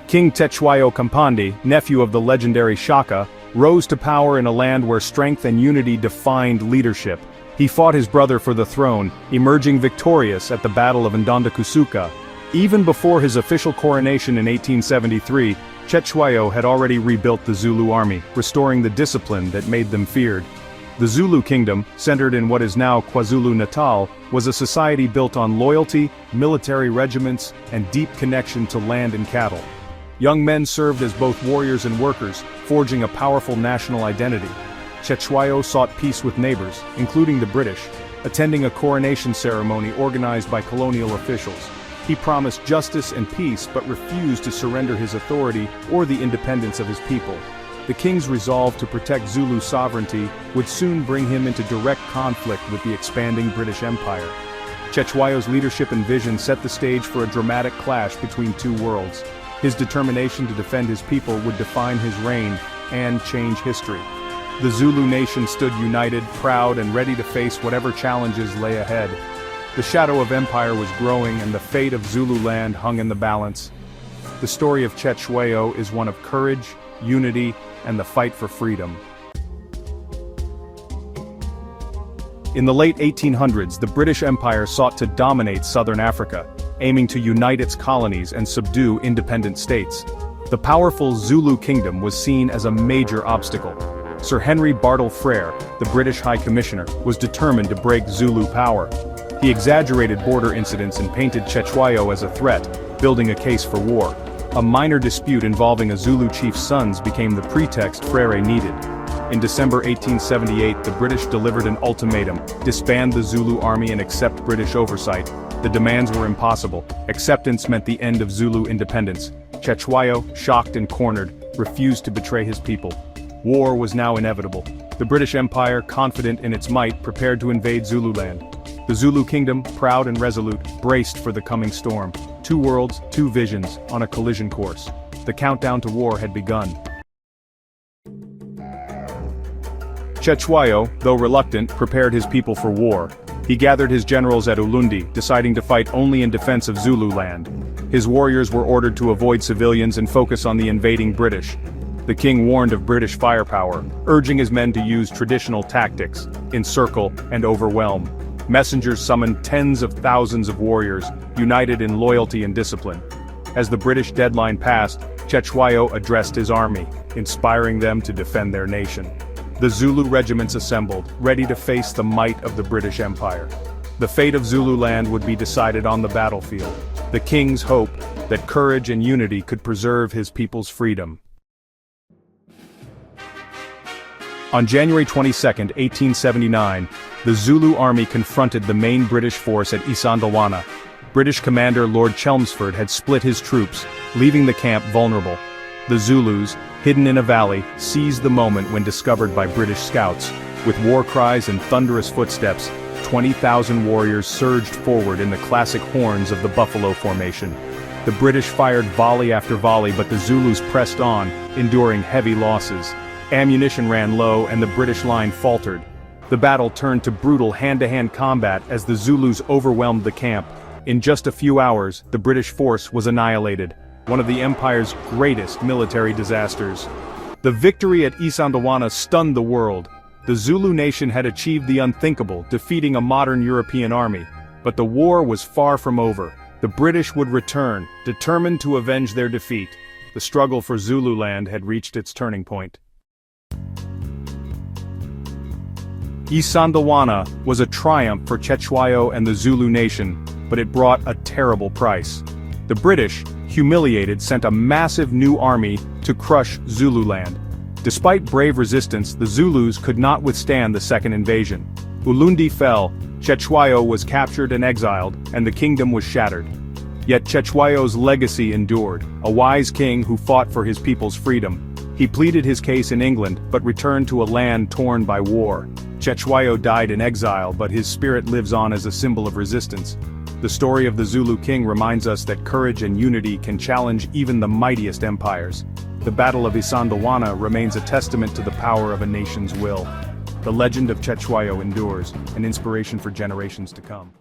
King Cetshwayo Kampandi, nephew of the legendary Shaka, rose to power in a land where strength and unity defined leadership. He fought his brother for the throne, emerging victorious at the Battle of Isandlwana. Even before his official coronation in 1873, Cetshwayo had already rebuilt the Zulu army, restoring the discipline that made them feared. The Zulu kingdom, centered in what is now KwaZulu-Natal, was a society built on loyalty, military regiments, and deep connection to land and cattle. Young men served as both warriors and workers, forging a powerful national identity. Cetshwayo sought peace with neighbors, including the British, attending a coronation ceremony organized by colonial officials. He promised justice and peace but refused to surrender his authority or the independence of his people. The king's resolve to protect Zulu sovereignty would soon bring him into direct conflict with the expanding British Empire. Cetshwayo's leadership and vision set the stage for a dramatic clash between two worlds. His determination to defend his people would define his reign and change history. The Zulu nation stood united, proud, and ready to face whatever challenges lay ahead. The shadow of empire was growing and the fate of Zulu land hung in the balance. The story of Cetshwayo is one of courage, unity, and the fight for freedom. In the late 1800s, the British Empire sought to dominate southern Africa, aiming to unite its colonies and subdue independent states. The powerful Zulu kingdom was seen as a major obstacle. Sir Henry Bartle Frere, the British High Commissioner, was determined to break Zulu power. He exaggerated border incidents and painted Cetshwayo as a threat, building a case for war. A minor dispute involving a Zulu chief's sons became the pretext Frere needed. In December 1878, the British delivered an ultimatum: disband the Zulu army and accept British oversight. The demands were impossible. Acceptance meant the end of Zulu independence. Cetshwayo, shocked and cornered, refused to betray his people. War was now inevitable. The British Empire, confident in its might, prepared to invade Zululand. The Zulu kingdom, proud and resolute, braced for the coming storm. Two worlds, two visions, on a collision course. The countdown to war had begun. Cetshwayo, though reluctant, prepared his people for war. He gathered his generals at Ulundi, deciding to fight only in defense of Zululand. His warriors were ordered to avoid civilians and focus on the invading British. The king warned of British firepower, urging his men to use traditional tactics: encircle and overwhelm. Messengers summoned tens of thousands of warriors, united in loyalty and discipline. As the British deadline passed, Cetshwayo addressed his army, inspiring them to defend their nation. The Zulu regiments assembled, ready to face the might of the British Empire. The fate of Zululand would be decided on the battlefield. The king's hope that courage and unity could preserve his people's freedom. On January 22, 1879, the Zulu army confronted the main British force at Isandlwana. British commander Lord Chelmsford had split his troops, leaving the camp vulnerable. The Zulus, hidden in a valley, seized the moment when discovered by British scouts. With war cries and thunderous footsteps, 20,000 warriors surged forward in the classic horns of the buffalo formation. The British fired volley after volley, but the Zulus pressed on, enduring heavy losses. Ammunition ran low and the British line faltered. The battle turned to brutal hand-to-hand combat as the Zulus overwhelmed the camp. In just a few hours, the British force was annihilated, one of the Empire's greatest military disasters. The victory at Isandlwana stunned the world. The Zulu nation had achieved the unthinkable, defeating a modern European army. But the war was far from over. The British would return, determined to avenge their defeat. The struggle for Zululand had reached its turning point. Isandlwana was a triumph for Cetshwayo and the Zulu nation, but it brought a terrible price. The British, humiliated, sent a massive new army to crush Zululand. Despite brave resistance, the Zulus could not withstand the second invasion. Ulundi fell, Cetshwayo was captured and exiled, and the kingdom was shattered. Yet Cetshwayo's legacy endured, a wise king who fought for his people's freedom. He pleaded his case in England, but returned to a land torn by war. Cetshwayo died in exile, but his spirit lives on as a symbol of resistance. The story of the Zulu king reminds us that courage and unity can challenge even the mightiest empires. The Battle of Isandlwana remains a testament to the power of a nation's will. The legend of Cetshwayo endures, an inspiration for generations to come.